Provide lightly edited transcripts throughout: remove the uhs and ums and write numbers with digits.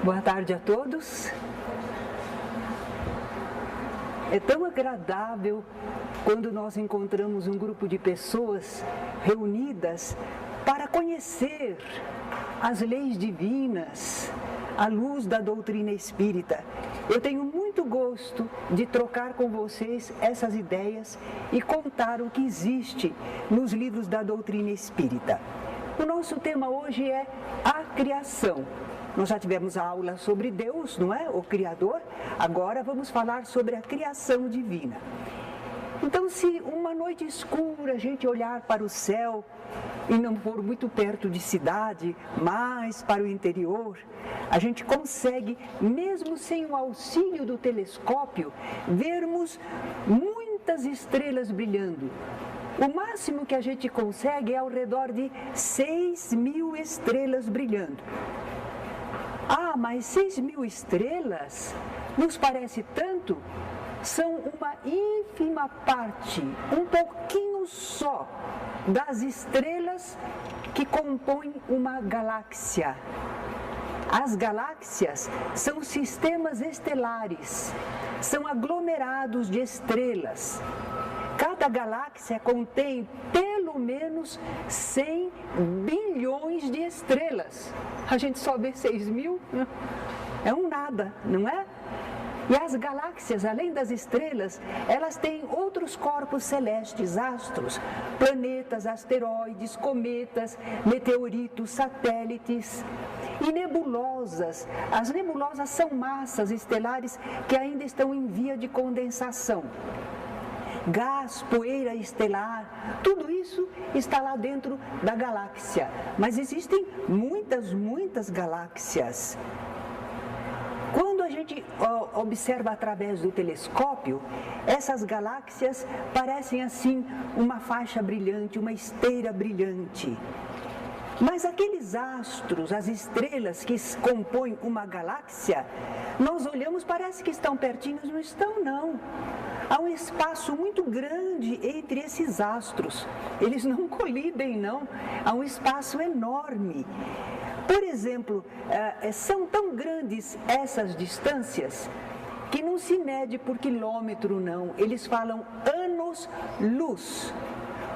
Boa tarde a todos. É tão agradável quando nós encontramos um grupo de pessoas reunidas para conhecer as leis divinas à luz da doutrina espírita. Eu tenho muito gosto de trocar com vocês essas ideias e contar o que existe nos livros da doutrina espírita. O nosso tema hoje é a criação. Nós já tivemos a aula sobre Deus, não é? O Criador. Agora vamos falar sobre a criação divina. Então, se uma noite escura a gente olhar para o céu e não for muito perto de cidade, mais para o interior, a gente consegue, mesmo sem o auxílio do telescópio, vermos muitas estrelas brilhando. O máximo que a gente consegue é ao redor de 6.000 estrelas brilhando. Ah, mas 6.000 estrelas nos parece tanto? São uma ínfima parte, um pouquinho só, das estrelas que compõem uma galáxia. As galáxias são sistemas estelares, são aglomerados de estrelas. Cada galáxia contém pelo menos 100 bilhões de estrelas. A gente só vê 6.000, é um nada, não é? E as galáxias, além das estrelas, elas têm outros corpos celestes, astros, planetas, asteroides, cometas, meteoritos, satélites e nebulosas. As nebulosas são massas estelares que ainda estão em via de condensação. Gás, poeira estelar, tudo isso está lá dentro da galáxia. Mas existem muitas galáxias. Quando a gente observa através do telescópio, essas galáxias parecem assim uma faixa brilhante, uma esteira brilhante. Mas aqueles astros, as estrelas que compõem uma galáxia, nós olhamos, parece que estão pertinhos, não estão não. Há um espaço muito grande entre esses astros, eles não colidem não, há um espaço enorme. Por exemplo, são tão grandes essas distâncias que não se mede por quilômetro não, eles falam anos-luz,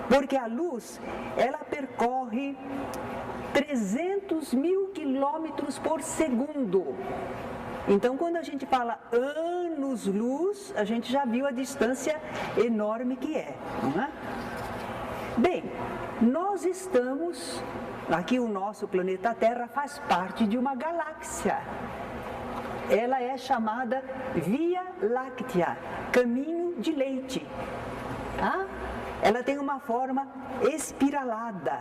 porque a luz, ela percorre 300.000 quilômetros por segundo. Então, quando a gente fala anos-luz, a gente já viu a distância enorme que é, não é? Bem, nós estamos, aqui o nosso planeta Terra faz parte de uma galáxia. Ela é chamada Via Láctea, caminho de leite. Tá? Ela tem uma forma espiralada.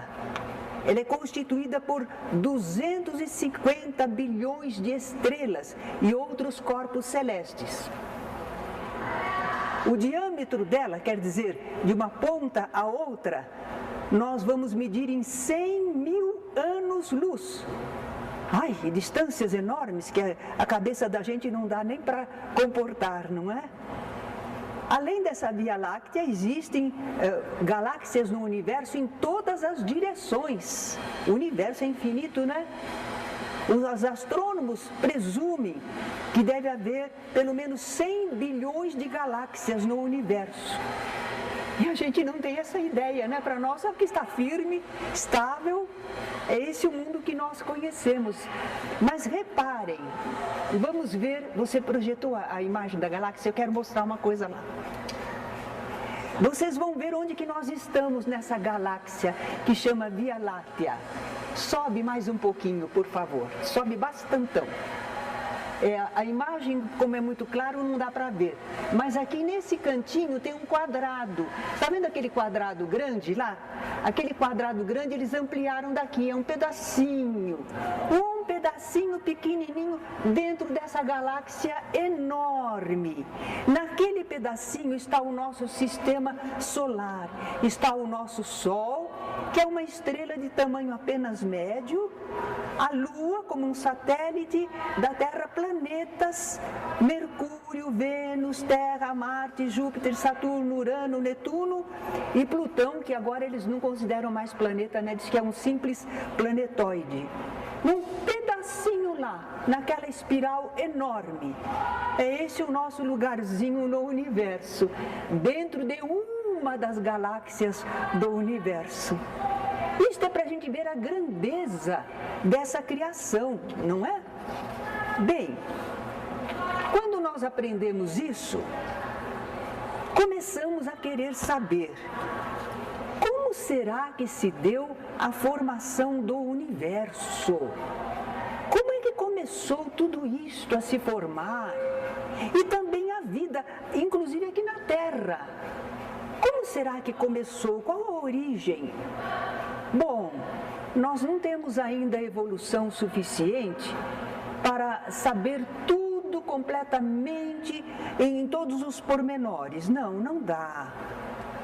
Ela é constituída por 250 bilhões de estrelas e outros corpos celestes. O diâmetro dela, quer dizer, de uma ponta a outra, nós vamos medir em 100.000 anos-luz. Ai, distâncias enormes que a cabeça da gente não dá nem para comportar, não é? Além dessa Via Láctea, existem galáxias no universo em todas as direções. O universo é infinito, né? Os astrônomos presumem que deve haver pelo menos 100 bilhões de galáxias no universo. E a gente não tem essa ideia, né? Para nós é o que está firme, estável, é esse o mundo que nós conhecemos. Mas reparem, vamos ver, você projetou a imagem da galáxia, eu quero mostrar uma coisa lá. Vocês vão ver onde que nós estamos nessa galáxia que chama Via Láctea. Sobe mais um pouquinho, por favor, sobe bastantão. A imagem, como é muito claro, não dá para ver. Mas aqui nesse cantinho tem um quadrado. Está vendo aquele quadrado grande lá? Aquele quadrado grande eles ampliaram daqui, é um pedacinho. Um pedacinho pequenininho dentro dessa galáxia enorme. Naquele pedacinho está o nosso sistema solar. Está o nosso Sol, que é uma estrela de tamanho apenas médio. A Lua, como um satélite da Terra, planetas, Mercúrio, Vênus, Terra, Marte, Júpiter, Saturno, Urano, Netuno e Plutão, que agora eles não consideram mais planeta, né? Diz que é um simples planetoide. Um pedacinho lá, naquela espiral enorme. É esse o nosso lugarzinho no universo, dentro de uma das galáxias do universo. Isto é para a gente ver a grandeza dessa criação, não é? Bem, quando nós aprendemos isso, começamos a querer saber como será que se deu a formação do universo? Como é que começou tudo isto a se formar? E também a vida, inclusive aqui na Terra. Como será que começou? Qual a origem? Bom, nós não temos ainda evolução suficiente para saber tudo completamente em todos os pormenores. Não dá.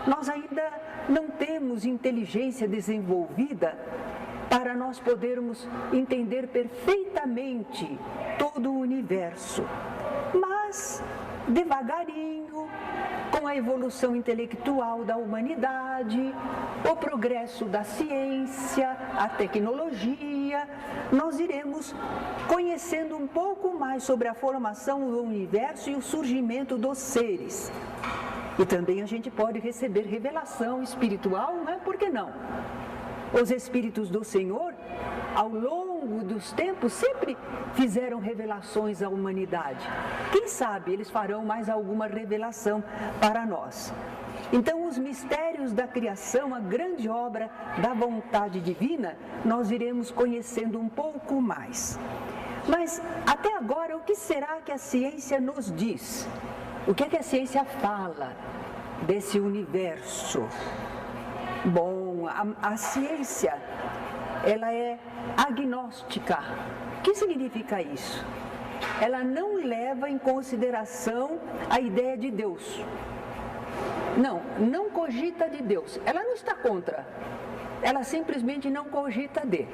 Nós ainda não temos inteligência desenvolvida para nós podermos entender perfeitamente todo o universo. Mas, devagarinho, com a evolução intelectual da humanidade, o progresso da ciência, a tecnologia, nós iremos conhecendo um pouco mais sobre a formação do universo e o surgimento dos seres. E também a gente pode receber revelação espiritual, não é? Por que não? Os Espíritos do Senhor, ao longo dos tempos, sempre fizeram revelações à humanidade. Quem sabe eles farão mais alguma revelação para nós. Então, os mistérios da criação, a grande obra da vontade divina, nós iremos conhecendo um pouco mais. Mas, até agora, o que será que a ciência nos diz? O que é que a ciência fala desse universo? Bom, a ciência, ela é agnóstica. O que significa isso? Ela não leva em consideração a ideia de Deus. Não cogita de Deus. Ela não está contra. Ela simplesmente não cogita de.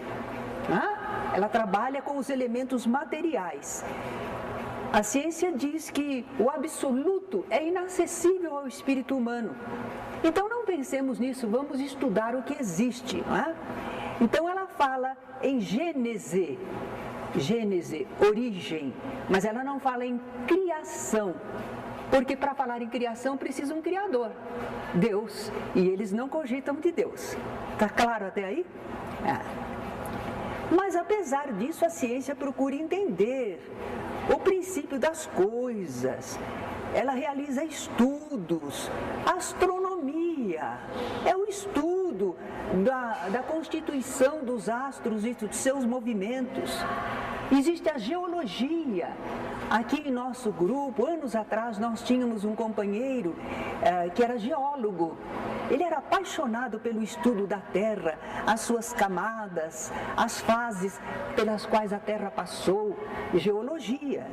Ela trabalha com os elementos materiais. A ciência diz que o absoluto é inacessível ao espírito humano. Então não pensemos nisso, vamos estudar o que existe. Não é? Então ela fala em Gênese, origem, mas ela não fala em criação. Porque para falar em criação precisa um criador, Deus, e eles não cogitam de Deus. Está claro até aí? Mas apesar disso, a ciência procura entender o princípio das coisas. Ela realiza estudos, astronomia, é o estudo da constituição dos astros e dos seus movimentos. Existe a geologia. Aqui em nosso grupo, anos atrás, nós tínhamos um companheiro que era geólogo. Ele era apaixonado pelo estudo da Terra, as suas camadas, as fases pelas quais a Terra passou. Geologia.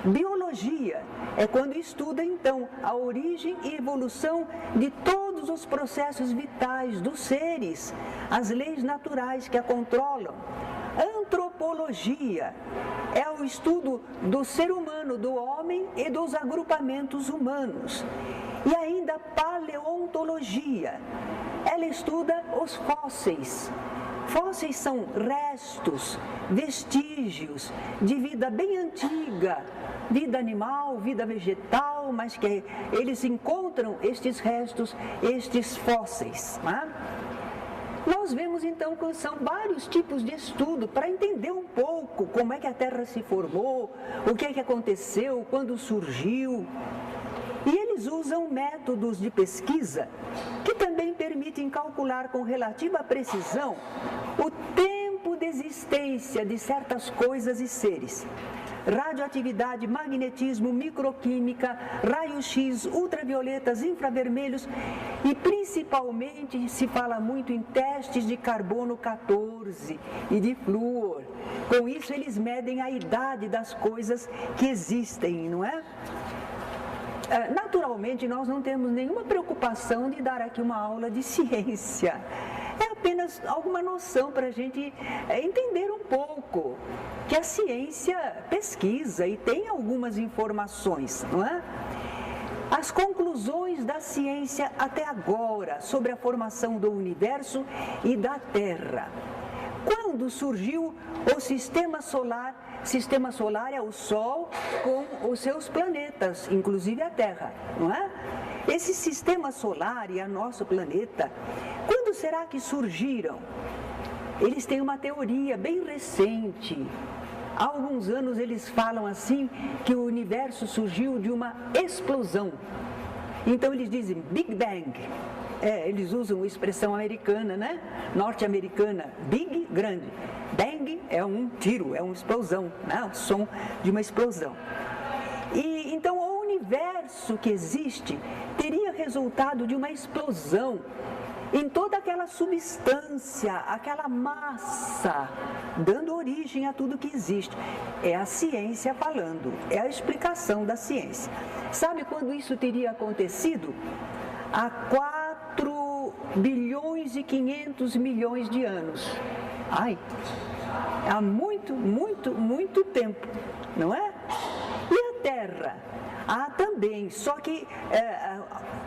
Biologia é quando estuda, então, a origem e evolução de todos os processos vitais dos seres, as leis naturais que a controlam. Antropologia é o estudo do ser humano, do homem e dos agrupamentos humanos. E ainda paleontologia, ela estuda os fósseis. Fósseis são restos, vestígios de vida bem antiga, vida animal, vida vegetal, mas que eles encontram estes restos, estes fósseis. Nós vemos então que são vários tipos de estudo para entender um pouco como é que a Terra se formou, o que é que aconteceu, quando surgiu. E eles usam métodos de pesquisa que também permitem calcular com relativa precisão o tempo de existência de certas coisas e seres. Radioatividade, magnetismo, microquímica, raio-x, ultravioletas, infravermelhos e principalmente se fala muito em testes de carbono 14 e de flúor. Com isso eles medem a idade das coisas que existem, não é? Naturalmente, nós não temos nenhuma preocupação de dar aqui uma aula de ciência. É apenas alguma noção para a gente entender um pouco que a ciência pesquisa e tem algumas informações, não é? As conclusões da ciência até agora sobre a formação do universo e da Terra. Quando surgiu o sistema solar sistema solar é o Sol com os seus planetas, inclusive a Terra, não é? Esse sistema solar e o nosso planeta, quando será que surgiram? Eles têm uma teoria bem recente. Há alguns anos eles falam assim que o universo surgiu de uma explosão. Então eles dizem Big Bang. Eles usam a expressão americana, né? Norte-americana. Big, grande. Bang é um tiro, é uma explosão, né? O som de uma explosão. E então o universo que existe teria resultado de uma explosão em toda aquela substância, aquela massa, dando origem a tudo que existe. É a ciência falando, é a explicação da ciência. Sabe quando isso teria acontecido? Há 4 bilhões e 500 milhões de anos. Há muito tempo, não é? E a Terra? Também, só que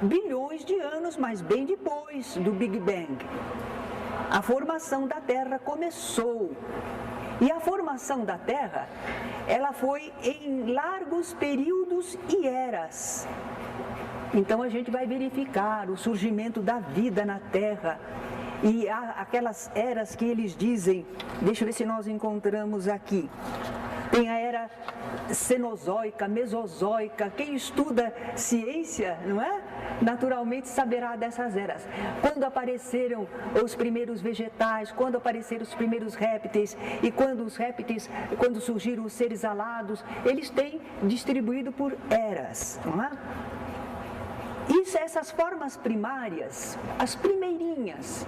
bilhões de anos, mas bem depois do Big Bang. A formação da Terra começou. E a formação da Terra, ela foi em largos períodos e eras. Então a gente vai verificar o surgimento da vida na Terra. E há aquelas eras que eles dizem, deixa eu ver se nós encontramos aqui. Tem a era cenozoica, mesozoica. Quem estuda ciência, não é? Naturalmente saberá dessas eras. Quando apareceram os primeiros vegetais, quando apareceram os primeiros répteis, e quando surgiram os seres alados, eles têm distribuído por eras, não é? Essas formas primárias, as primeirinhas,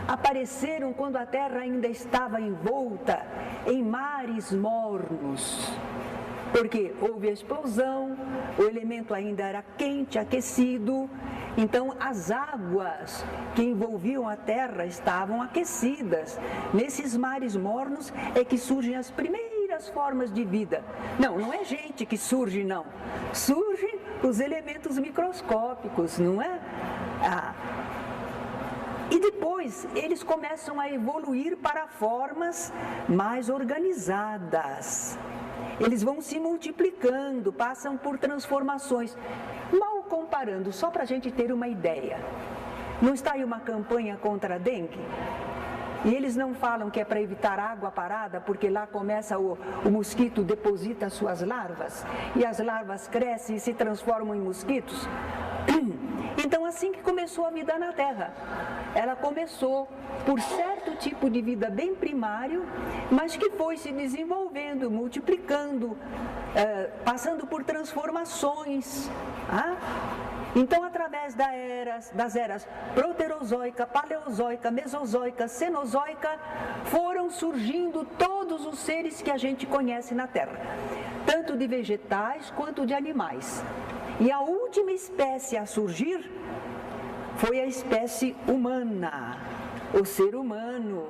apareceram quando a Terra ainda estava envolta em mares mornos. Porque houve a explosão, o elemento ainda era quente, aquecido, então as águas que envolviam a Terra estavam aquecidas. Nesses mares mornos é que surgem as primeiras formas de vida. Não é gente que surge, não. Surgem os elementos microscópicos, não é? E depois eles começam a evoluir para formas mais organizadas. Eles vão se multiplicando, passam por transformações. Mal comparando, só para a gente ter uma ideia. Não está aí uma campanha contra a dengue? E eles não falam que é para evitar água parada, porque lá começa o mosquito deposita suas larvas, e as larvas crescem e se transformam em mosquitos. Então, assim que começou a vida na Terra, ela começou por certo tipo de vida bem primário, mas que foi se desenvolvendo, multiplicando, passando por transformações. Então, através das eras proterozoica, paleozoica, mesozoica, cenozoica, foram surgindo todos os seres que a gente conhece na Terra, tanto de vegetais quanto de animais. E a última espécie a surgir foi a espécie humana, o ser humano.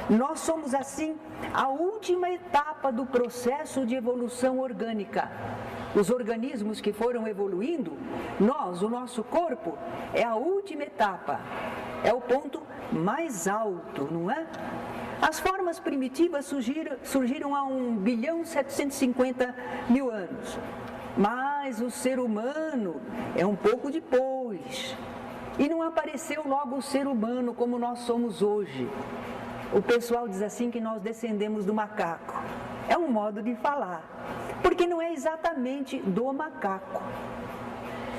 Nós somos assim a última etapa do processo de evolução orgânica. Os organismos que foram evoluindo, o nosso corpo, é a última etapa, é o ponto mais alto, não é? As formas primitivas surgiram há 1.750.000 anos, mas o ser humano é um pouco depois. E não apareceu logo o ser humano como nós somos hoje. O pessoal diz assim que nós descendemos do macaco. É um modo de falar, porque não é exatamente do macaco.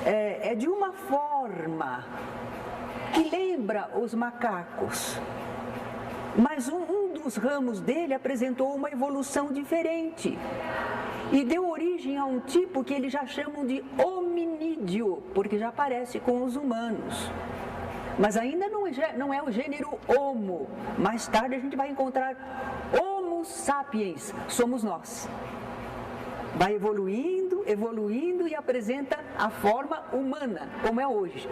É de uma forma que lembra os macacos. Mas um dos ramos dele apresentou uma evolução diferente e deu origem a um tipo que eles já chamam de hominídeo, porque já parece com os humanos. Mas ainda não é o gênero Homo. Mais tarde a gente vai encontrar Homo sapiens, somos nós. Vai evoluindo e apresenta a forma humana, como é hoje.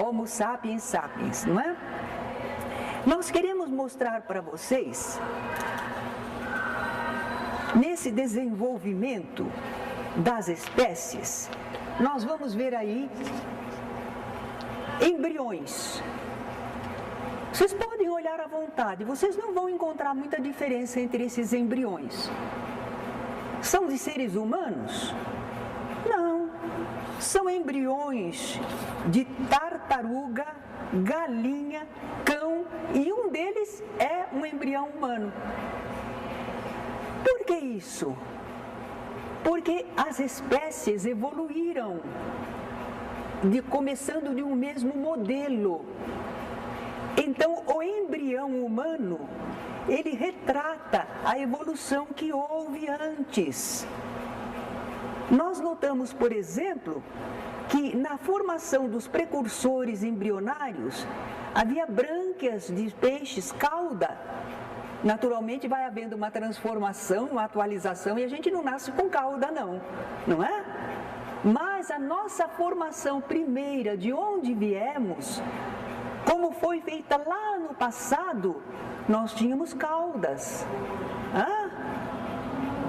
Homo sapiens sapiens, não é? Nós queremos mostrar para vocês, nesse desenvolvimento das espécies, nós vamos ver aí embriões. Vocês podem olhar à vontade, vocês não vão encontrar muita diferença entre esses embriões. São de seres humanos? Não. São embriões de tartaruga, galinha, cão, e um deles é um embrião humano. Por que isso? Porque as espécies evoluíram, começando de um mesmo modelo. Então, o embrião humano, ele retrata a evolução que houve antes. Nós notamos, por exemplo, que na formação dos precursores embrionários, havia brânquias de peixes cauda. Naturalmente vai havendo uma transformação, uma atualização, e a gente não nasce com cauda não é? Mas a nossa formação primeira, de onde viemos, como foi feita lá no passado, nós tínhamos caudas.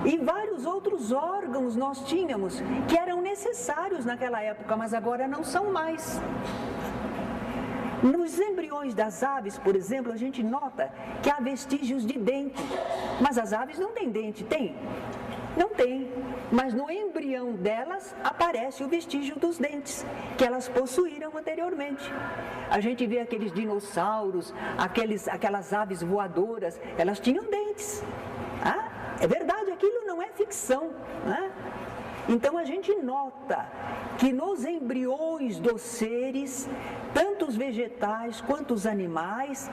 E vários outros órgãos nós tínhamos, que eram necessários naquela época, mas agora não são mais. Nos embriões das aves, por exemplo, a gente nota que há vestígios de dente, mas as aves não têm dente, tem? Não tem, mas no embrião delas aparece o vestígio dos dentes, que elas possuíram anteriormente. A gente vê aqueles dinossauros, aquelas aves voadoras, elas tinham dentes. É verdade, aquilo não é ficção, né? Então a gente nota que nos embriões dos seres, tanto os vegetais quanto os animais,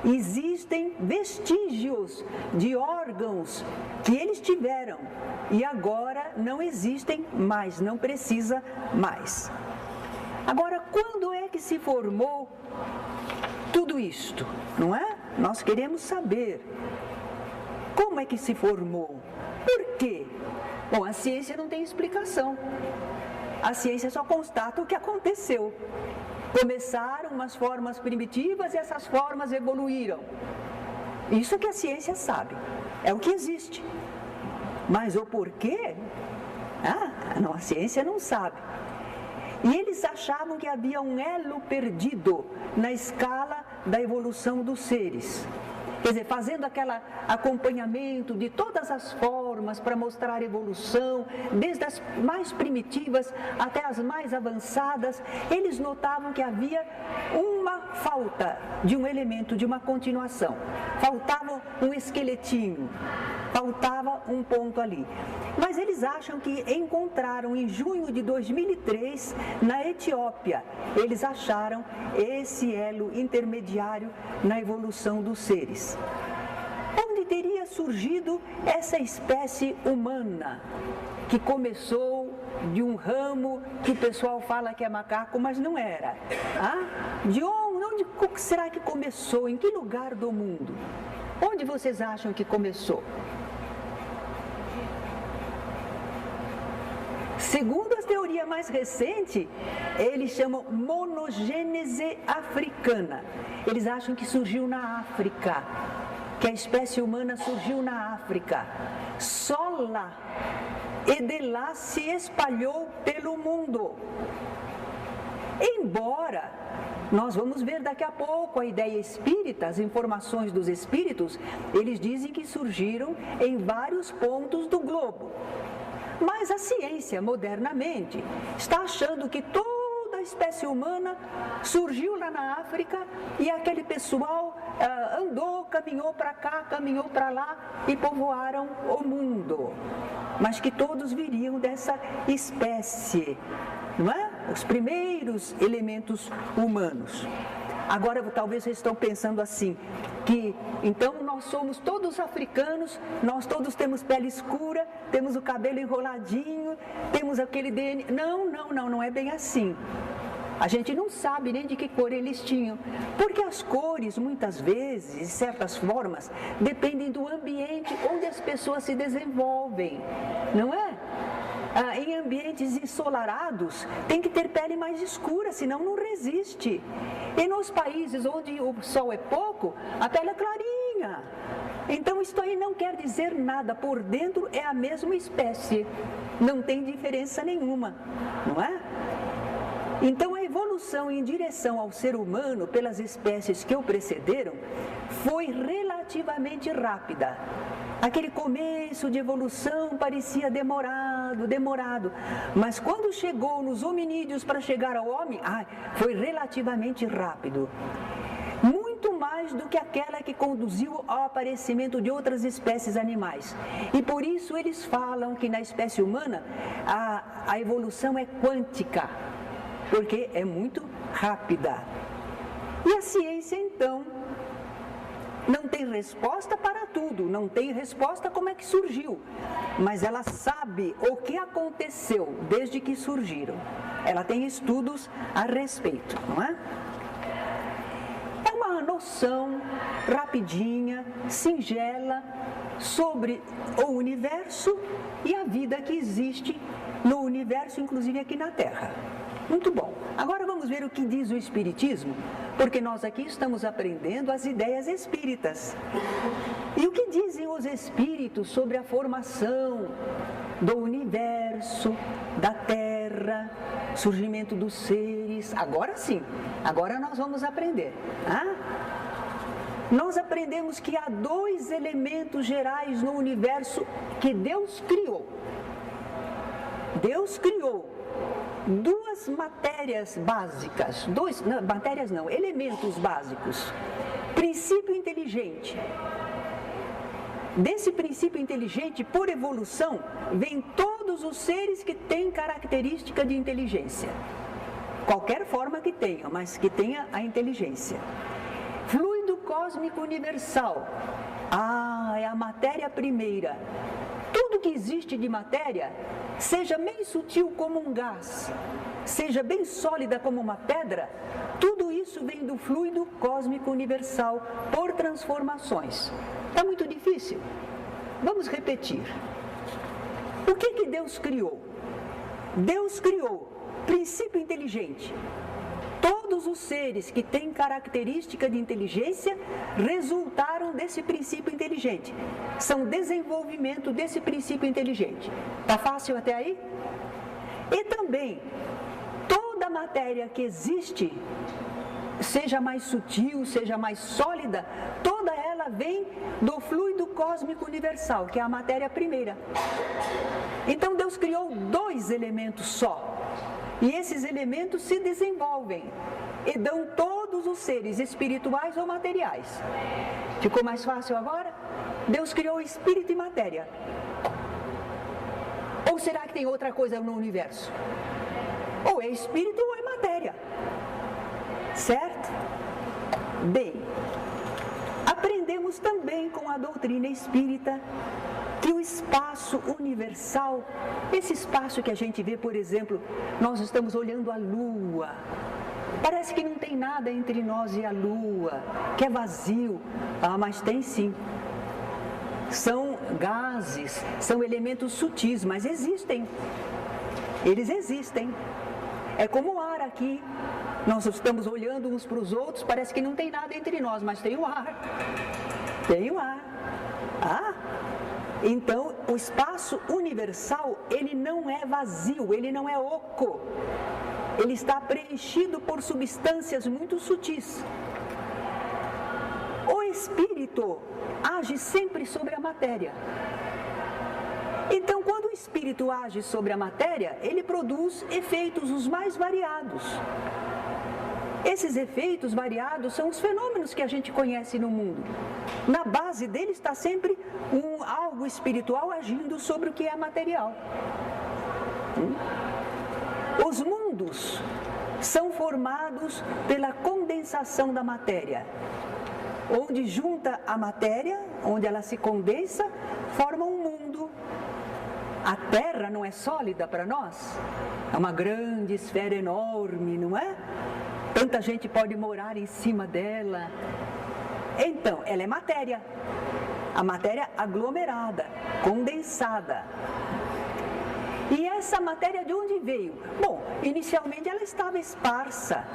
existem vestígios de órgãos que eles tiveram e agora não existem mais, não precisa mais. Agora, quando é que se formou tudo isto, não é? Nós queremos saber como é que se formou, por quê? Bom, a ciência não tem explicação. A ciência só constata o que aconteceu. Começaram umas formas primitivas e essas formas evoluíram. Isso que a ciência sabe. É o que existe. Mas o porquê? Não, a ciência não sabe. E eles achavam que havia um elo perdido na escala da evolução dos seres. Quer dizer, fazendo aquele acompanhamento de todas as formas para mostrar a evolução, desde as mais primitivas até as mais avançadas, eles notavam que havia uma falta de um elemento, de uma continuação. Faltava um esqueletinho, faltava um ponto ali. Mas eles acham que encontraram em junho de 2003, na Etiópia, eles acharam esse elo intermediário na evolução dos seres. Onde teria surgido essa espécie humana, que começou de um ramo que o pessoal fala que é macaco, mas não era. De onde será que começou? Em que lugar do mundo? Onde vocês acham que começou? Segundo a teoria mais recente, eles chamam monogênese africana. Eles acham que surgiu na África, que a espécie humana surgiu na África. Só lá, e de lá se espalhou pelo mundo. Embora, nós vamos ver daqui a pouco a ideia espírita, as informações dos espíritos, eles dizem que surgiram em vários pontos do globo. Mas a ciência, modernamente, está achando que toda a espécie humana surgiu lá na África e aquele pessoal andou, caminhou para cá, caminhou para lá e povoaram o mundo. Mas que todos viriam dessa espécie, não é? Os primeiros elementos humanos. Agora, talvez vocês estão pensando assim, que então nós somos todos africanos, nós todos temos pele escura, temos o cabelo enroladinho, temos aquele DNA. Não é bem assim. A gente não sabe nem de que cor eles tinham, porque as cores, muitas vezes, de certas formas, dependem do ambiente onde as pessoas se desenvolvem, não é? Em ambientes ensolarados, tem que ter pele mais escura, senão não resiste. E nos países onde o sol é pouco, a pele é clarinha. Então, isso aí não quer dizer nada. Por dentro é a mesma espécie. Não tem diferença nenhuma, não é? Então, a evolução em direção ao ser humano pelas espécies que o precederam foi relativamente rápida. Aquele começo de evolução parecia demorado, mas quando chegou nos hominídeos para chegar ao homem, foi relativamente rápido. Muito mais do que aquela que conduziu ao aparecimento de outras espécies animais. E por isso eles falam que na espécie humana a evolução é quântica, porque é muito rápida. E a ciência, então, não tem resposta para tudo, não tem resposta como é que surgiu, mas ela sabe o que aconteceu desde que surgiram. Ela tem estudos a respeito, não é? É uma noção rapidinha, singela, sobre o universo e a vida que existe no universo, inclusive aqui na Terra. Muito bom. Agora vamos ver o que diz o Espiritismo, porque nós aqui estamos aprendendo as ideias espíritas. E o que dizem os espíritos sobre a formação do universo, da Terra, surgimento dos seres? Agora sim, agora nós vamos aprender. Nós aprendemos que há 2 elementos gerais no universo que Deus criou. Deus criou 2 matérias básicas, elementos básicos. Princípio inteligente. Desse princípio inteligente, por evolução, vêm todos os seres que têm característica de inteligência. Qualquer forma que tenha, mas que tenha a inteligência. Fluido cósmico universal. É a matéria primeira. Tudo que existe de matéria, seja bem sutil como um gás, seja bem sólida como uma pedra, tudo isso vem do fluido cósmico universal por transformações. Está muito difícil? Vamos repetir. O que Deus criou? Deus criou princípio inteligente. Todos os seres que têm característica de inteligência resultaram desse princípio inteligente. São desenvolvimento desse princípio inteligente. Está fácil até aí? E também, toda matéria que existe, seja mais sutil, seja mais sólida, toda ela vem do fluido cósmico universal, que é a matéria primeira. Então Deus criou 2 elementos só. E esses elementos se desenvolvem e dão todos os seres espirituais ou materiais. Ficou mais fácil agora? Deus criou espírito e matéria. Ou será que tem outra coisa no universo? Ou é espírito ou é matéria. Certo? Bem, aprendemos também com a doutrina espírita que o espaço universal, esse espaço que a gente vê, por exemplo, nós estamos olhando a Lua. Parece que não tem nada entre nós e a Lua, que é vazio. Mas tem sim. São gases, são elementos sutis, mas existem. Eles existem. É como o ar aqui. Nós estamos olhando uns para os outros, parece que não tem nada entre nós, mas tem o ar. Tem o ar. Então, o espaço universal, ele não é vazio, ele não é oco. Ele está preenchido por substâncias muito sutis. O espírito age sempre sobre a matéria. Então, quando o espírito age sobre a matéria, ele produz efeitos os mais variados. Esses efeitos variados são os fenômenos que a gente conhece no mundo. Na base dele está sempre algo espiritual agindo sobre o que é material. Os mundos são formados pela condensação da matéria. Onde junta a matéria, onde ela se condensa, forma um mundo. A Terra não é sólida para nós? É uma grande esfera enorme, não é? Tanta gente pode morar em cima dela. Então, ela é matéria. A matéria aglomerada, condensada. E essa matéria de onde veio? Bom, inicialmente ela estava esparsa.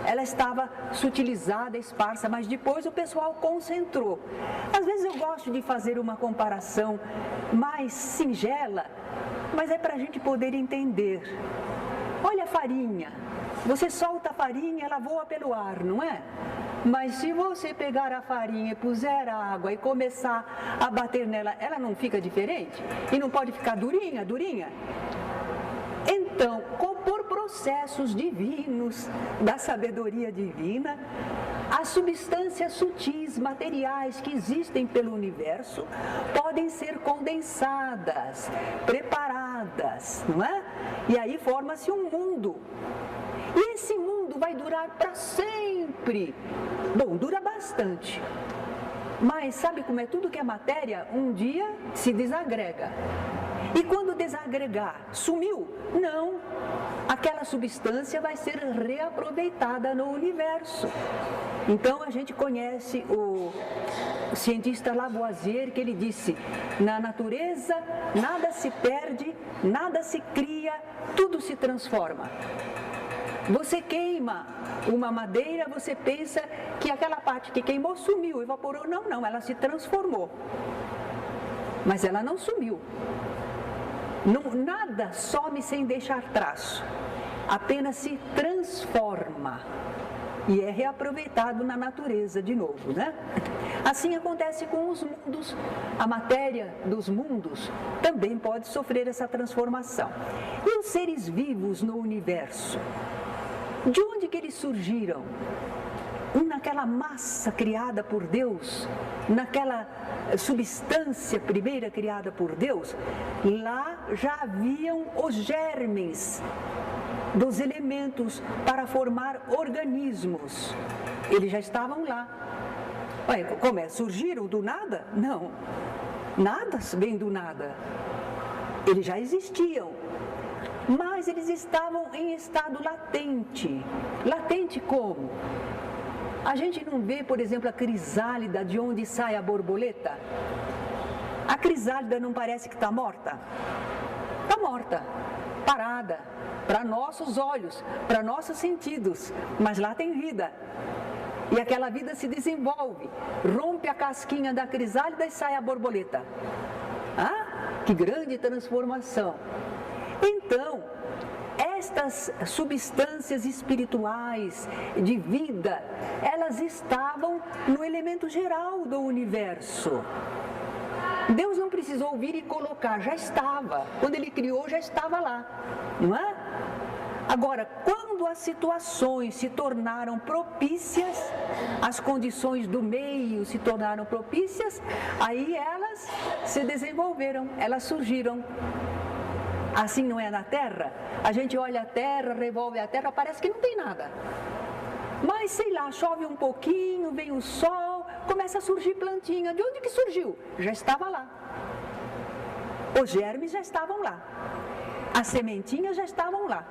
Ela estava sutilizada, esparsa, mas depois o pessoal concentrou. Às vezes eu gosto de fazer uma comparação mais singela, mas é para a gente poder entender. Olha a farinha, você solta a farinha, ela voa pelo ar, não é? Mas se você pegar a farinha e puser água e começar a bater nela, ela não fica diferente? E não pode ficar durinha, durinha? Então, por processos divinos da sabedoria divina, as substâncias sutis, materiais que existem pelo universo, podem ser condensadas, preparadas, não é? E aí forma-se um mundo. E esse mundo vai durar para sempre. Bom, dura bastante. Mas sabe como é tudo que é matéria? Um dia se desagrega. E quando desagregar, sumiu? Não. Aquela substância vai ser reaproveitada no universo. Então a gente conhece o cientista Lavoisier, que ele disse: na natureza nada se perde, nada se cria, tudo se transforma. Você queima uma madeira, você pensa que aquela parte que queimou sumiu, evaporou. Não, ela se transformou. Mas ela não sumiu. Nada some sem deixar traço, apenas se transforma e é reaproveitado na natureza de novo, né? Assim acontece com os mundos. A matéria dos mundos também pode sofrer essa transformação. E os seres vivos no universo? De onde que eles surgiram? Naquela massa criada por Deus, naquela substância primeira criada por Deus, lá já haviam os germes dos elementos para formar organismos. Eles já estavam lá. Como é? Surgiram do nada? Não. Nada vem do nada. Eles já existiam. Mas eles estavam em estado latente. Latente como? A gente não vê, por exemplo, a crisálida de onde sai a borboleta? A crisálida não parece que está morta? Está morta, parada, para nossos olhos, para nossos sentidos, mas lá tem vida. E aquela vida se desenvolve, rompe a casquinha da crisálida e sai a borboleta. Ah, que grande transformação! Então, estas substâncias espirituais de vida, elas estavam no elemento geral do universo. Deus não precisou vir e colocar, já estava. Quando Ele criou, já estava lá, não é? Agora, quando as situações se tornaram propícias, as condições do meio se tornaram propícias, aí elas se desenvolveram, elas surgiram. Assim não é na Terra? A gente olha a Terra, revolve a Terra, parece que não tem nada. Mas, sei lá, chove um pouquinho, vem o sol, começa a surgir plantinha. De onde que surgiu? Já estava lá. Os germes já estavam lá. As sementinhas já estavam lá.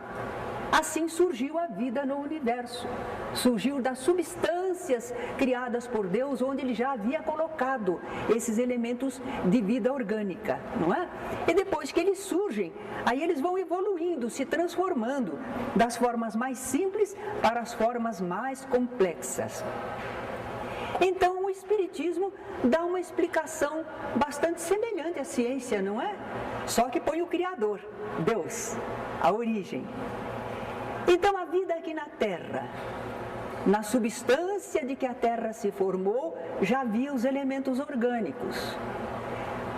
Assim surgiu a vida no universo. Surgiu das substâncias criadas por Deus, onde Ele já havia colocado esses elementos de vida orgânica, não é? E depois que eles surgem, aí eles vão evoluindo, se transformando das formas mais simples para as formas mais complexas. Então o Espiritismo dá uma explicação bastante semelhante à ciência, não é? Só que põe o Criador, Deus, a origem. Então a vida aqui na Terra, na substância de que a Terra se formou, já havia os elementos orgânicos.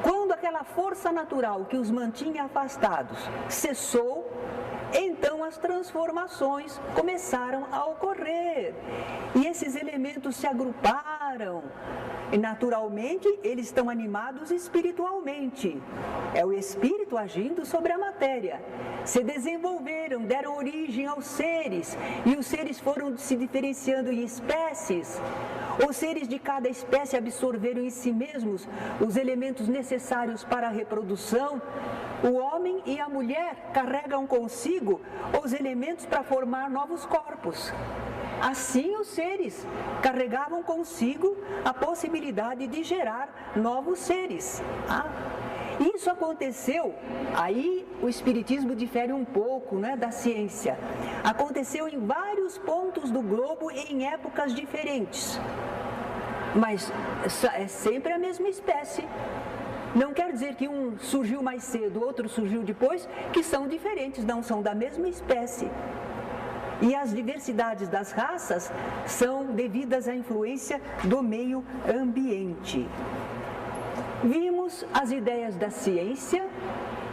Quando aquela força natural que os mantinha afastados cessou, então as transformações começaram a ocorrer. E esses elementos se agruparam. E naturalmente eles estão animados espiritualmente. É o espírito agindo sobre a matéria. Se desenvolveram, deram origem aos seres. E os seres foram se diferenciando em espécies. Os seres de cada espécie absorveram em si mesmos os elementos necessários para a reprodução. O homem e a mulher carregam consigo os elementos para formar novos corpos. Assim os seres carregavam consigo a possibilidade de gerar novos seres. Isso aconteceu, aí o Espiritismo difere um pouco, né, da ciência. Aconteceu em vários pontos do globo em épocas diferentes. Mas é sempre a mesma espécie. Não quer dizer que um surgiu mais cedo, outro surgiu depois, que são diferentes, não são da mesma espécie. E as diversidades das raças são devidas à influência do meio ambiente. Vimos as ideias da ciência,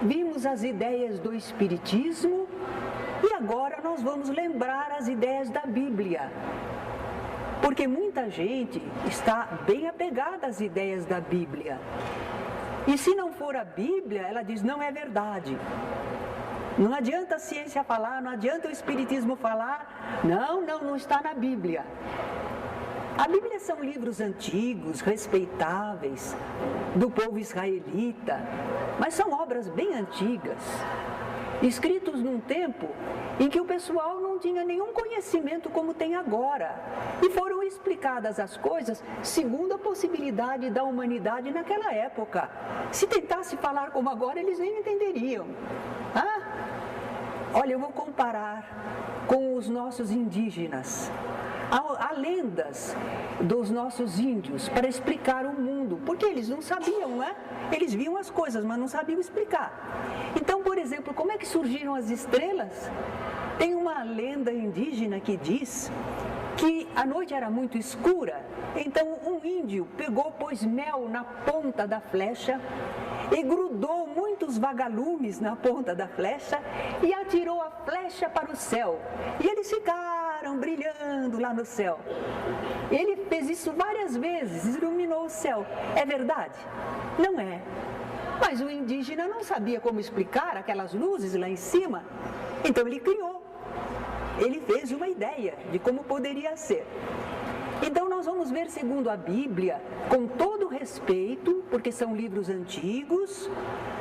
vimos as ideias do espiritismo e agora nós vamos lembrar as ideias da Bíblia. Porque muita gente está bem apegada às ideias da Bíblia. E se não for a Bíblia, ela diz, não é verdade. Não adianta a ciência falar, não adianta o espiritismo falar. Não está na Bíblia. A Bíblia são livros antigos, respeitáveis, do povo israelita, mas são obras bem antigas, escritos num tempo em que o pessoal não tinha nenhum conhecimento como tem agora, e foram explicadas as coisas segundo a possibilidade da humanidade naquela época. Se tentasse falar como agora, eles nem entenderiam. Olha, eu vou comparar com os nossos indígenas. Há lendas dos nossos índios para explicar o mundo, porque eles não sabiam, não é? Eles viam as coisas, mas não sabiam explicar. Então, por exemplo, como é que surgiram as estrelas? Tem uma lenda indígena que diz que a noite era muito escura, então um índio pôs mel na ponta da flecha e grudou muitos vagalumes na ponta da flecha e atirou a flecha para o céu. E eles ficaram brilhando lá no céu. Ele fez isso várias vezes, iluminou o céu. É verdade? Não é. Mas o indígena não sabia como explicar aquelas luzes lá em cima, então ele criou. Ele fez uma ideia de como poderia ser. Então nós vamos ver segundo a Bíblia, com todo respeito, porque são livros antigos,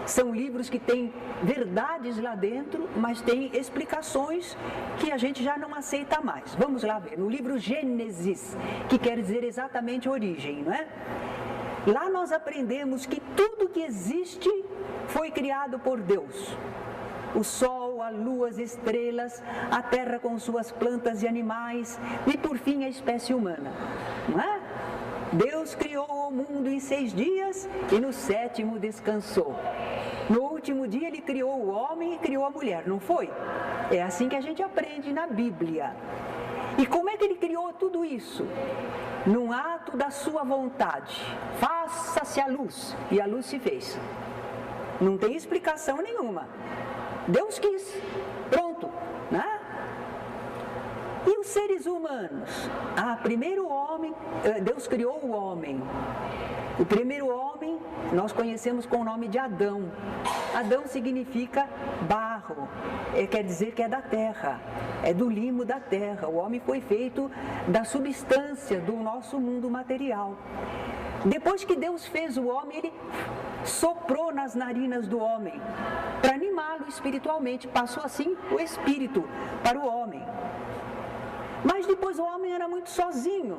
são livros que têm verdades lá dentro, mas têm explicações que a gente já não aceita mais. Vamos lá ver, no livro Gênesis, que quer dizer exatamente origem, não é? Lá nós aprendemos que tudo que existe foi criado por Deus. O sol, a lua, as estrelas, a terra com suas plantas e animais e, por fim, a espécie humana. Não é? Deus criou o mundo em 6 dias e no 7º descansou. No último dia ele criou o homem e criou a mulher, não foi? É assim que a gente aprende na Bíblia. E como é que ele criou tudo isso? Num ato da sua vontade. Faça-se a luz. E a luz se fez. Não tem explicação nenhuma. Deus quis, pronto, né? E os seres humanos? Primeiro o homem, Deus criou o homem. O primeiro homem nós conhecemos com o nome de Adão. Adão significa barro, quer dizer que é da terra, é do limo da terra. O homem foi feito da substância do nosso mundo material. Depois que Deus fez o homem, ele soprou nas narinas do homem para animá-lo espiritualmente. Passou assim o espírito para o homem. Mas depois o homem era muito sozinho.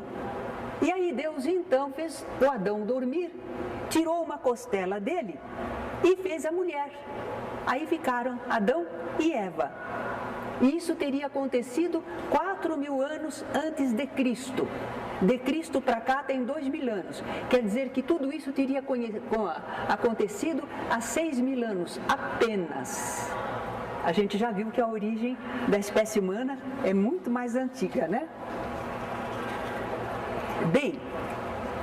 E aí Deus então fez o Adão dormir, tirou uma costela dele e fez a mulher. Aí ficaram Adão e Eva. E isso teria acontecido 4.000 anos antes de Cristo. De Cristo para cá tem 2.000 anos. Quer dizer que tudo isso teria acontecido há 6.000 anos apenas. A gente já viu que a origem da espécie humana é muito mais antiga, né? Bem,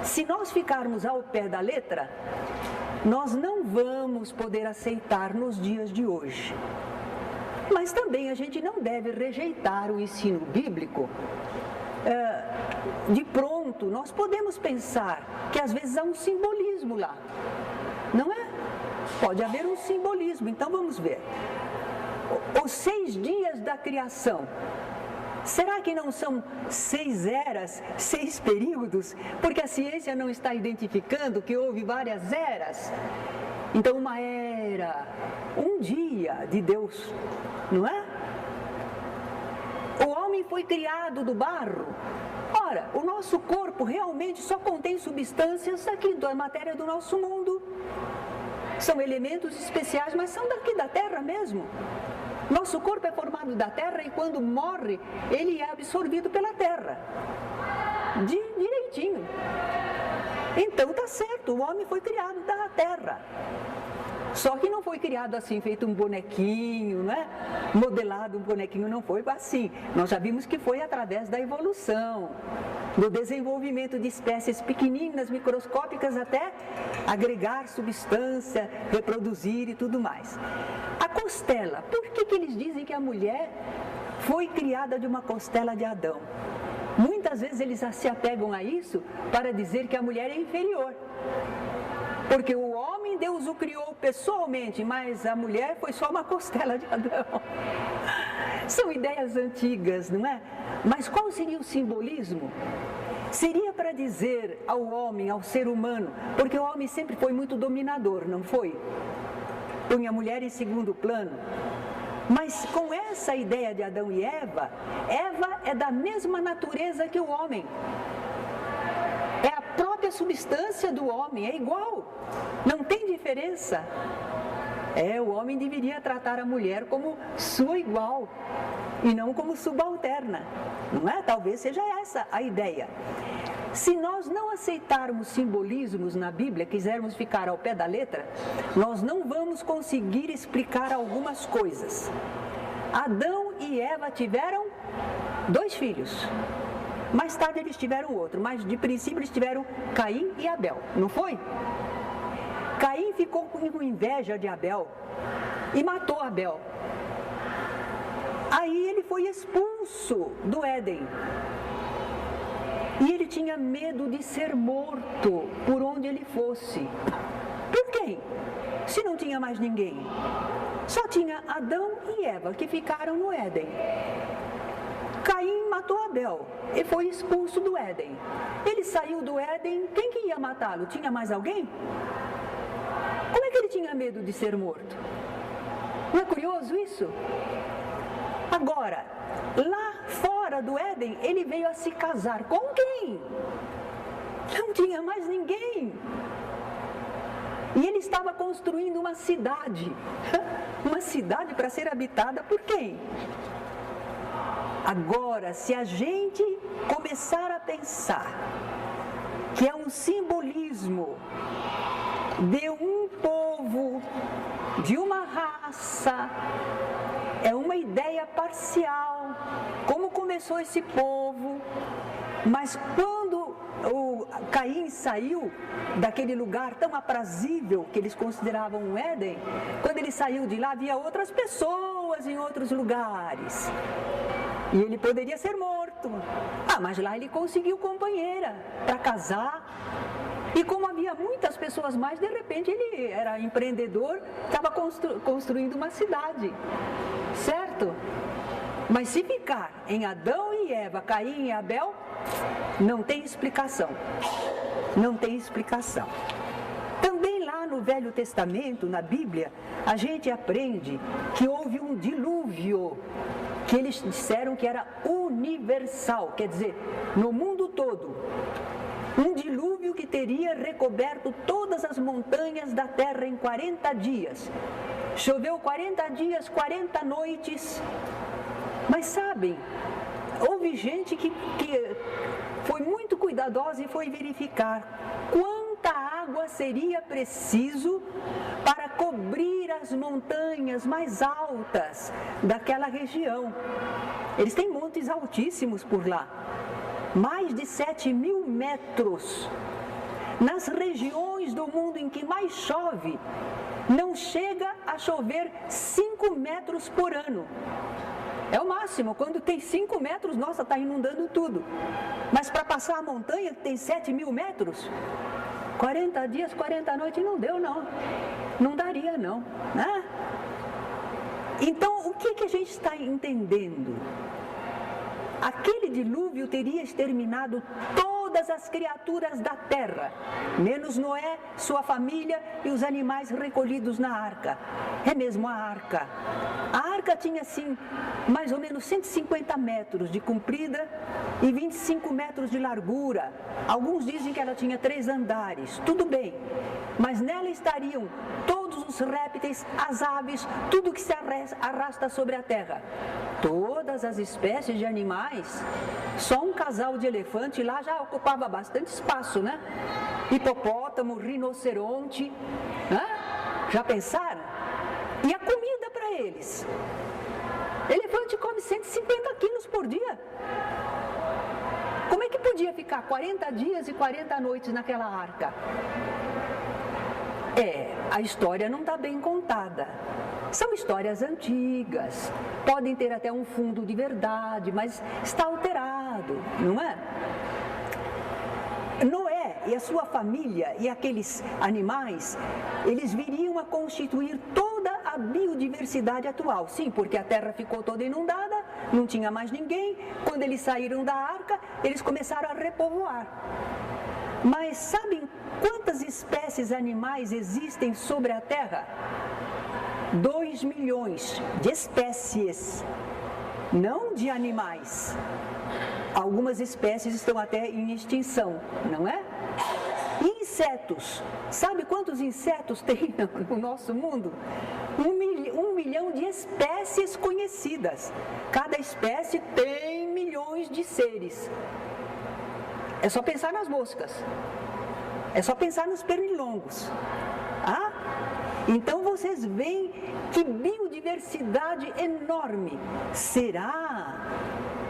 se nós ficarmos ao pé da letra, nós não vamos poder aceitar nos dias de hoje. Mas também a gente não deve rejeitar o ensino bíblico. De pronto, nós podemos pensar que às vezes há um simbolismo lá, não é? Pode haver um simbolismo, então vamos ver. Os 6 dias da criação, será que não são 6 eras, 6 períodos? Porque a ciência não está identificando que houve várias eras. Então uma era, um dia de Deus, não é? O homem foi criado do barro. Ora, o nosso corpo realmente só contém substâncias aqui da matéria do nosso mundo. São elementos especiais, mas são daqui da terra mesmo. Nosso corpo é formado da terra e quando morre, ele é absorvido pela terra. Direitinho. Então tá certo, o homem foi criado da terra. Só que não foi criado assim, feito um bonequinho, né? Modelado um bonequinho, não foi assim. Nós já vimos que foi através da evolução, do desenvolvimento de espécies pequeninas, microscópicas, até agregar substância, reproduzir e tudo mais. A costela, por que eles dizem que a mulher foi criada de uma costela de Adão? Muitas vezes eles se apegam a isso para dizer que a mulher é inferior. Porque o homem, Deus o criou pessoalmente, mas a mulher foi só uma costela de Adão. São ideias antigas, não é? Mas qual seria o simbolismo? Seria para dizer ao homem, ao ser humano, porque o homem sempre foi muito dominador, não foi? Põe a mulher em segundo plano. Mas com essa ideia de Adão e Eva, Eva é da mesma natureza que o homem. É a própria substância do homem, é igual, não tem diferença. O homem deveria tratar a mulher como sua igual e não como subalterna, não é? Talvez seja essa a ideia. Se nós não aceitarmos simbolismos na Bíblia, quisermos ficar ao pé da letra, nós não vamos conseguir explicar algumas coisas. Adão e Eva tiveram 2 filhos. Mais tarde eles tiveram outro, mas de princípio eles tiveram Caim e Abel, não foi? Caim ficou com inveja de Abel e matou Abel. Aí ele foi expulso do Éden. E ele tinha medo de ser morto por onde ele fosse. Por quem? Se não tinha mais ninguém. Só tinha Adão e Eva que ficaram no Éden. Caim matou Abel e foi expulso do Éden. Ele saiu do Éden, quem que ia matá-lo? Tinha mais alguém? Como é que ele tinha medo de ser morto? Não é curioso isso? Agora, lá fora do Éden, ele veio a se casar com quem? Não tinha mais ninguém. E ele estava construindo uma cidade. Uma cidade para ser habitada por quem? Agora, se a gente começar a pensar que é um simbolismo de um povo, de uma raça, é uma ideia parcial, como começou esse povo, mas quando o Caim saiu daquele lugar tão aprazível que eles consideravam um Éden, quando ele saiu de lá, havia outras pessoas em outros lugares. E ele poderia ser morto. Mas lá ele conseguiu companheira para casar. E como havia muitas pessoas mais, de repente ele era empreendedor, estava construindo uma cidade. Certo? Mas se ficar em Adão e Eva, Caim e Abel, não tem explicação. Não tem explicação. Também lá no Velho Testamento, na Bíblia, a gente aprende que houve um dilúvio, que eles disseram que era universal, quer dizer, no mundo todo. Um dilúvio que teria recoberto todas as montanhas da terra em 40 dias. Choveu 40 dias, 40 noites. Mas sabem, houve gente que foi muito cuidadosa e foi verificar quanta água seria preciso para cobrir as montanhas mais altas daquela região. Eles têm montes altíssimos por lá, mais de 7.000 metros. Nas regiões do mundo em que mais chove, não chega a chover 5 metros por ano. É o máximo, quando tem 5 metros, nossa, está inundando tudo. Mas para passar a montanha, que tem 7.000 metros, 40 dias, 40 noites, não deu não. Não daria não, né? Então, o que a gente está entendendo? Aquele dilúvio teria exterminado todas as criaturas da terra, menos Noé, sua família e os animais recolhidos na arca. É mesmo a arca. A arca tinha, assim, mais ou menos 150 metros de comprida e 25 metros de largura. Alguns dizem que ela tinha 3 andares. Tudo bem, mas nela estariam todos os répteis, as aves, tudo que se arrasta sobre a terra. Todas as espécies de animais. Só um casal de elefante lá já ocupava bastante espaço, né? hipopótamo, rinoceronte. Já pensaram? E a comida para eles? Elefante come 150 quilos por dia. Como é que podia ficar 40 dias e 40 noites naquela arca? A história não está bem contada. São histórias antigas, podem ter até um fundo de verdade, mas está alterado, não é? Noé e a sua família e aqueles animais, eles viriam a constituir toda a biodiversidade atual. Sim, porque a terra ficou toda inundada, não tinha mais ninguém. Quando eles saíram da arca, eles começaram a repovoar. Mas sabem quantas espécies animais existem sobre a terra? 2 milhões de espécies, não de animais. Algumas espécies estão até em extinção, não é? E insetos, sabe quantos insetos tem no nosso mundo? 1 milhão de espécies conhecidas. Cada espécie tem milhões de seres. É só pensar nas moscas, é só pensar nos pernilongos. Então vocês veem que biodiversidade enorme. Será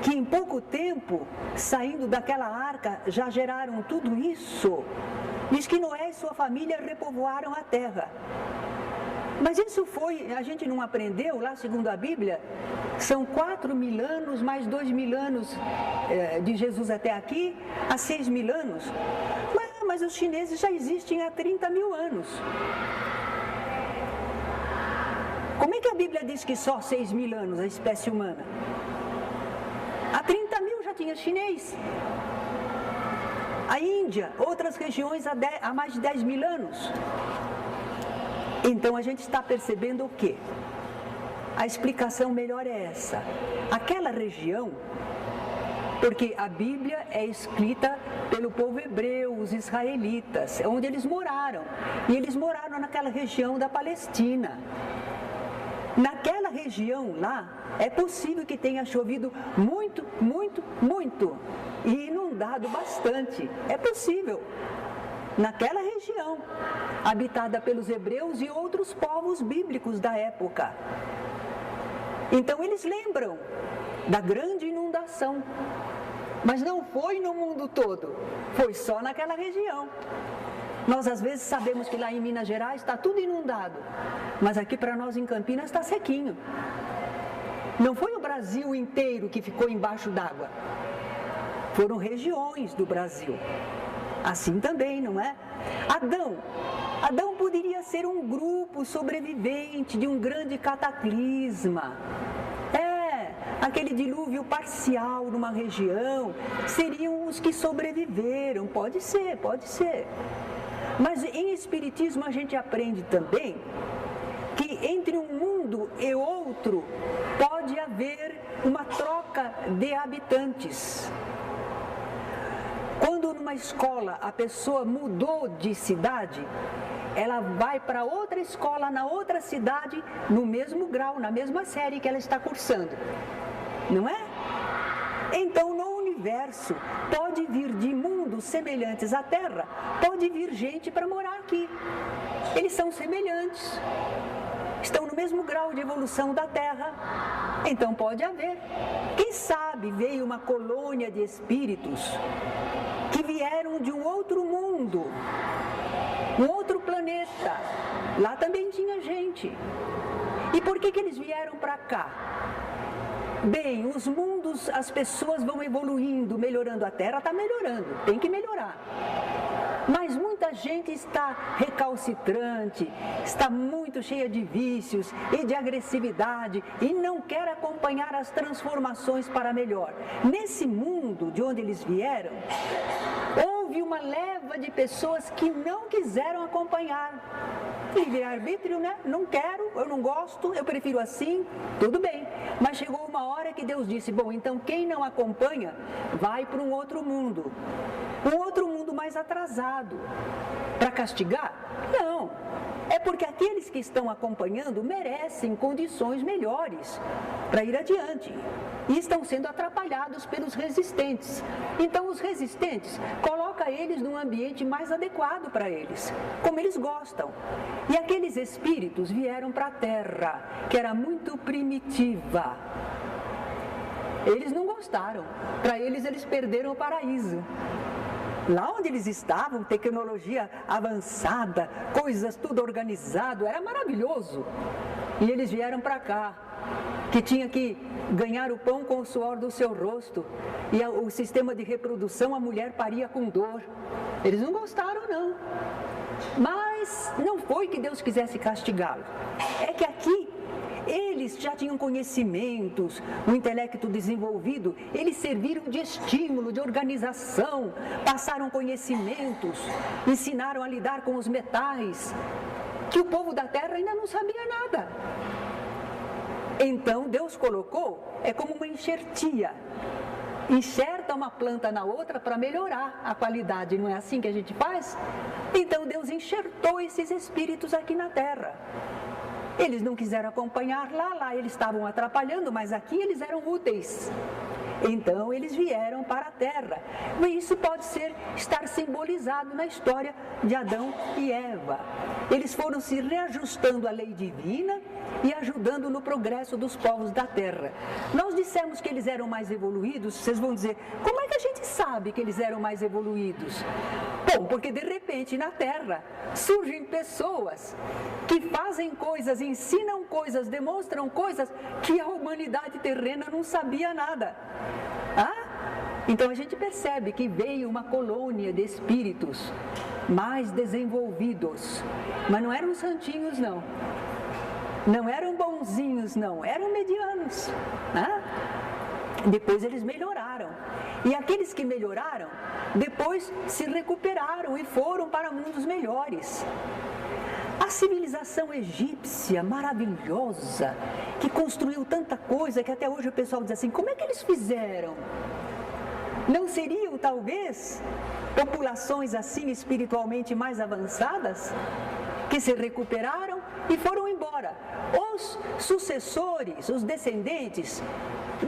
que em pouco tempo, saindo daquela arca, já geraram tudo isso? Diz que Noé e sua família repovoaram a terra. Mas isso a gente não aprendeu lá, segundo a Bíblia, são 4.000 anos, mais 2.000 anos de Jesus até aqui, há 6.000 anos. Mas os chineses já existem há 30.000 anos. Como é que a Bíblia diz que só 6.000 anos a espécie humana? Há 30.000 já tinha chinês. A Índia, outras regiões há mais de 10.000 anos. Então a gente está percebendo o quê? A explicação melhor é essa. Aquela região, porque a Bíblia é escrita pelo povo hebreu, os israelitas, onde eles moraram. E eles moraram naquela região da Palestina. Naquela região lá, é possível que tenha chovido muito, muito, muito e inundado bastante. É possível. Naquela região, habitada pelos hebreus e outros povos bíblicos da época. Então eles lembram da grande inundação, mas não foi no mundo todo, foi só naquela região. Nós às vezes sabemos que lá em Minas Gerais está tudo inundado, mas aqui para nós em Campinas está sequinho. Não foi o Brasil inteiro que ficou embaixo d'água, foram regiões do Brasil. Assim também, não é? Adão poderia ser um grupo sobrevivente de um grande cataclisma. Aquele dilúvio parcial numa região, seriam os que sobreviveram. Pode ser, pode ser. Mas em Espiritismo a gente aprende também que entre um mundo e outro pode haver uma troca de habitantes. Quando numa escola a pessoa mudou de cidade, ela vai para outra escola na outra cidade, no mesmo grau, na mesma série que ela está cursando. Não é? Então, no universo, pode vir de mundos semelhantes à Terra, pode vir gente para morar aqui. Eles são semelhantes, estão no mesmo grau de evolução da Terra. Então, pode haver. Quem sabe veio uma colônia de espíritos que vieram de um outro mundo, um outro planeta. Lá também tinha gente. E por que eles vieram para cá? Bem, os mundos, as pessoas vão evoluindo, melhorando. A Terra está melhorando, tem que melhorar. Mas muita gente está recalcitrante, está muito cheia de vícios e de agressividade e não quer acompanhar as transformações para melhor. Nesse mundo de onde eles vieram, houve uma leva de pessoas que não quiseram acompanhar. Livre-arbítrio, né? Não quero, eu não gosto, eu prefiro assim, tudo bem. Mas chegou uma hora que Deus disse, bom, então quem não acompanha vai para um outro mundo. Um outro mundo mais atrasado. Para castigar? Não. é porque aqueles que estão acompanhando merecem condições melhores para ir adiante e estão sendo atrapalhados pelos resistentes. Então os resistentes colocam eles num ambiente mais adequado para eles, como eles gostam. E aqueles espíritos vieram para a Terra, que era muito primitiva. Eles não gostaram, para eles perderam o paraíso. Lá onde eles estavam, tecnologia avançada, coisas tudo organizado, era maravilhoso. E eles vieram para cá, que tinha que ganhar o pão com o suor do seu rosto. E o sistema de reprodução, a mulher paria com dor. Eles não gostaram, não. Mas não foi que Deus quisesse castigá-lo. É que aqui eles já tinham conhecimentos, um intelecto desenvolvido, eles serviram de estímulo, de organização, passaram conhecimentos, ensinaram a lidar com os metais, que o povo da terra ainda não sabia nada. Então Deus colocou, é como uma enxertia, enxerta uma planta na outra para melhorar a qualidade, não é assim que a gente faz? Então Deus enxertou esses espíritos aqui na terra. Eles não quiseram acompanhar lá eles estavam atrapalhando, mas aqui eles eram úteis. Então eles vieram para a Terra. E isso pode estar simbolizado na história de Adão e Eva. Eles foram se reajustando à lei divina e ajudando no progresso dos povos da Terra. Nós dissemos que eles eram mais evoluídos, vocês vão dizer, como é que a gente sabe que eles eram mais evoluídos? Bom, porque de repente na Terra surgem pessoas que fazem coisas, ensinam coisas, demonstram coisas que a humanidade terrena não sabia nada. Então a gente percebe que veio uma colônia de espíritos mais desenvolvidos, mas não eram santinhos não, não eram bonzinhos não, eram medianos. Depois eles melhoraram, e aqueles que melhoraram, depois se recuperaram e foram para mundos melhores. A civilização egípcia maravilhosa, que construiu tanta coisa que até hoje o pessoal diz assim, como é que eles fizeram? Não seriam talvez populações assim espiritualmente mais avançadas, que se recuperaram e foram embora? Os sucessores, os descendentes,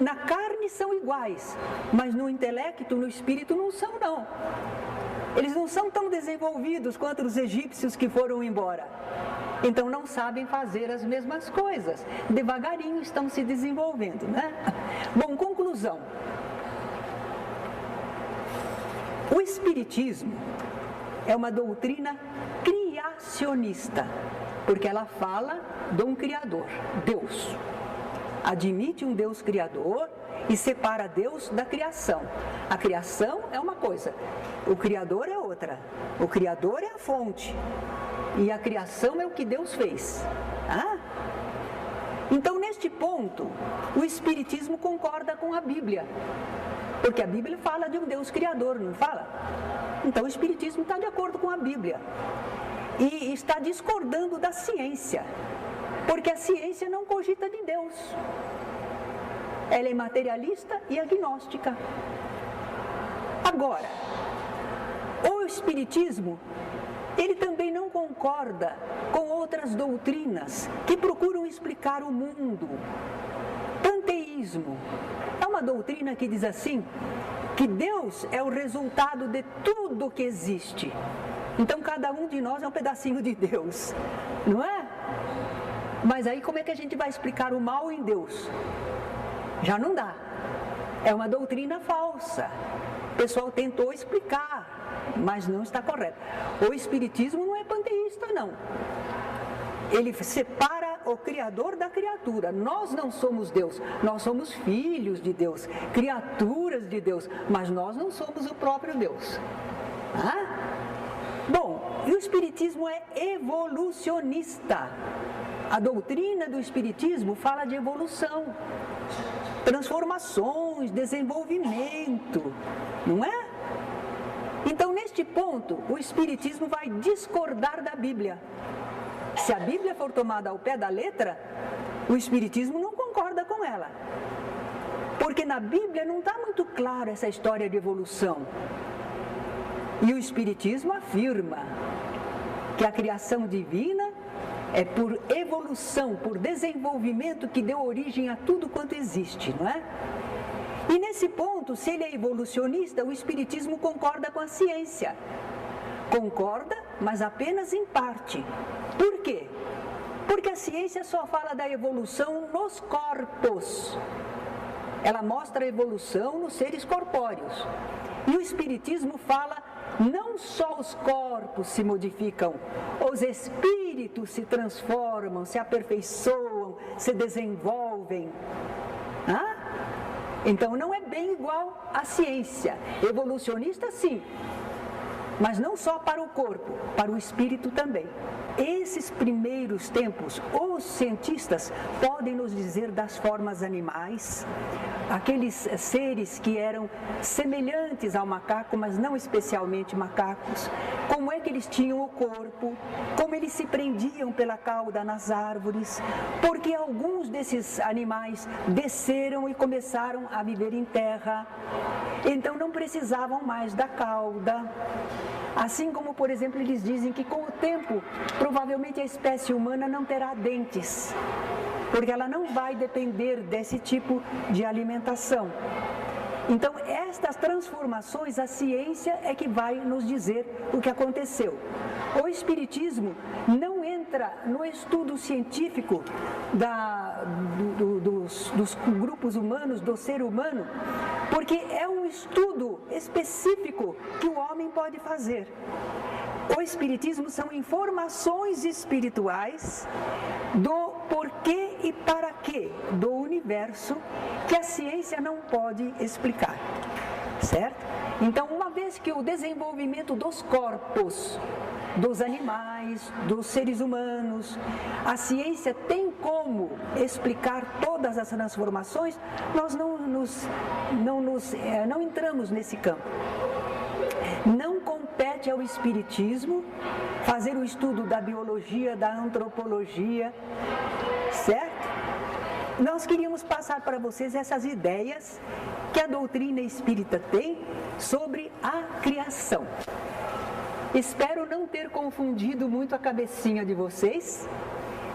na carne são iguais, mas no intelecto, no espírito não são não. Eles não são tão desenvolvidos quanto os egípcios que foram embora. Então não sabem fazer as mesmas coisas. Devagarinho estão se desenvolvendo, né? Bom, conclusão. O Espiritismo é uma doutrina criacionista, porque ela fala de um Criador, Deus. Admite um Deus Criador e separa Deus da criação. A criação é uma coisa, o Criador é outra. O Criador é a fonte e a criação é o que Deus fez. Então, neste ponto, o Espiritismo concorda com a Bíblia, porque a Bíblia fala de um Deus Criador, não fala? Então, o Espiritismo está de acordo com a Bíblia e está discordando da ciência, porque a ciência não cogita de Deus. Ela é materialista e agnóstica. Agora, o Espiritismo, ele também não concorda com outras doutrinas que procuram explicar o mundo. Panteísmo é uma doutrina que diz assim, que Deus é o resultado de tudo que existe. Então cada um de nós é um pedacinho de Deus, não é? Mas aí como é que a gente vai explicar o mal em Deus? Já não dá. É uma doutrina falsa. O pessoal tentou explicar, mas não está correto. O Espiritismo não é panteísta, não. Ele separa o Criador da criatura. Nós não somos Deus, nós somos filhos de Deus, criaturas de Deus, mas nós não somos o próprio Deus. Bom, e o Espiritismo é evolucionista. A doutrina do Espiritismo fala de evolução, transformações, desenvolvimento, não é? Então, neste ponto, o Espiritismo vai discordar da Bíblia. Se a Bíblia for tomada ao pé da letra, o Espiritismo não concorda com ela. Porque na Bíblia não está muito claro essa história de evolução. E o Espiritismo afirma que a criação divina é por evolução, por desenvolvimento que deu origem a tudo quanto existe, não é? E nesse ponto, se ele é evolucionista, o Espiritismo concorda com a ciência. Concorda, mas apenas em parte. Por quê? Porque a ciência só fala da evolução nos corpos. Ela mostra a evolução nos seres corpóreos. E o Espiritismo fala, não só os corpos se modificam, os espíritos se transformam, se aperfeiçoam, se desenvolvem. Então não é bem igual à ciência. Evolucionista sim, mas não só para o corpo, para o espírito também. Esses primeiros tempos, os cientistas podem nos dizer das formas animais, aqueles seres que eram semelhantes ao macaco, mas não especialmente macacos, como é que eles tinham o corpo, como eles se prendiam pela cauda nas árvores, porque alguns desses animais desceram e começaram a viver em terra, então não precisavam mais da cauda. Assim como, por exemplo, eles dizem que com o tempo, provavelmente a espécie humana não terá dentes, porque ela não vai depender desse tipo de alimentação. Então, estas transformações, a ciência é que vai nos dizer o que aconteceu. O Espiritismo não entra no estudo científico dos grupos humanos, do ser humano, porque é um estudo específico que o homem pode fazer. O Espiritismo são informações espirituais do porquê e para quê do universo que a ciência não pode explicar, certo? Então, uma vez que o desenvolvimento dos corpos, dos animais, dos seres humanos, a ciência tem como explicar todas as transformações, nós não entramos nesse campo. Não compete ao Espiritismo fazer o estudo da biologia, da antropologia, certo? Nós queríamos passar para vocês essas ideias que a doutrina espírita tem sobre a criação. Espero não ter confundido muito a cabecinha de vocês,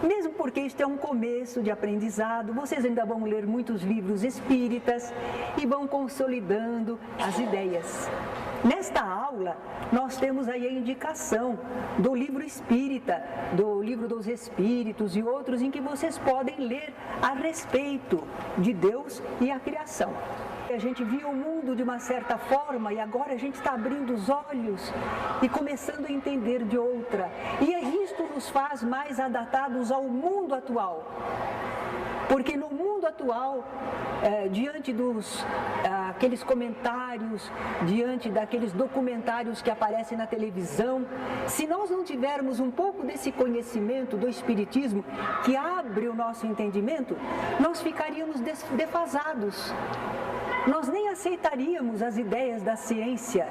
mesmo porque isto é um começo de aprendizado. Vocês ainda vão ler muitos livros espíritas e vão consolidando as ideias. Nesta aula, nós temos aí a indicação do livro espírita, do livro dos Espíritos e outros em que vocês podem ler a respeito de Deus e a criação. A gente via o mundo de uma certa forma e agora a gente está abrindo os olhos e começando a entender de outra. E isto nos faz mais adaptados ao mundo atual. Porque no mundo atual, diante aqueles comentários, diante daqueles documentários que aparecem na televisão, se nós não tivermos um pouco desse conhecimento do Espiritismo que abre o nosso entendimento, nós ficaríamos defasados. Nós nem aceitaríamos as ideias da ciência,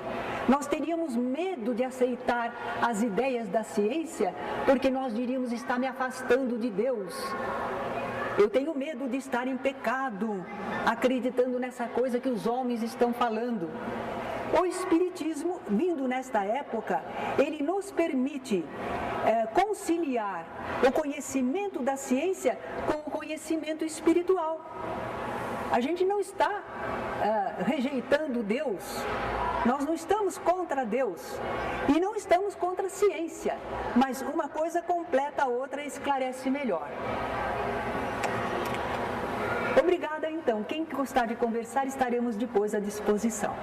nós teríamos medo de aceitar as ideias da ciência, porque nós diríamos: está me afastando de Deus. Eu tenho medo de estar em pecado, acreditando nessa coisa que os homens estão falando. O Espiritismo, vindo nesta época, ele nos permite conciliar o conhecimento da ciência com o conhecimento espiritual. A gente não está rejeitando Deus, nós não estamos contra Deus e não estamos contra a ciência, mas uma coisa completa a outra e esclarece melhor. Obrigada, então. Quem gostar de conversar, estaremos depois à disposição.